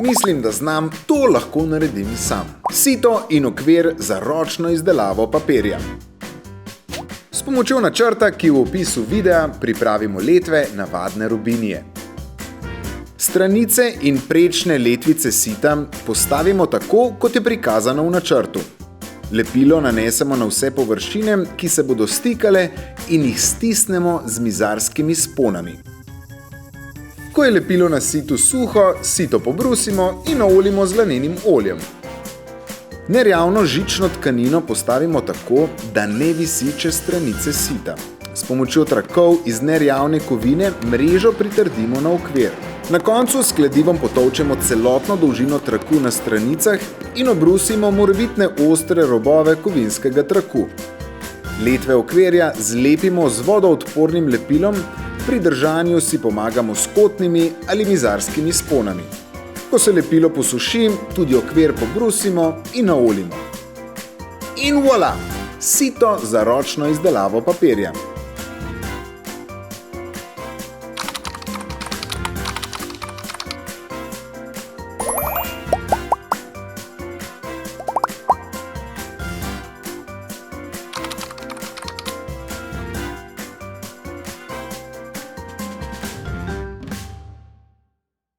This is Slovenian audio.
Mislim, da znam, to lahko naredim sam. Sito in okvir za ročno izdelavo papirja. S pomočjo načrta, ki je v opisu videa, pripravimo letve navadne robinije. Stranice in prečne letvice sita postavimo tako, kot je prikazano v načrtu. Lepilo nanesemo na vse površine, ki se bodo stikale, in jih stisnemo z mizarskimi sponami. Ko je lepilo na situ suho, sito pobrusimo in naoljimo z lanenim oljem. Nerjavno žično tkanino postavimo tako, da ne visi čez stranice sita. S pomočjo trakov iz nerjavne kovine mrežo pritrdimo na okvir. Na koncu s kladivom potolčemo celotno dolžino traku na stranicah in obrusimo morebitne ostre robove kovinskega traku. Letve okvirja zlepimo z vodoodpornim lepilom, pri držanju si pomagamo s kotnimi ali mizarskimi sponami. Ko se lepilo posuši, tudi okvir pobrusimo in naoljimo. In voilà! Sito za ročno izdelavo papirja.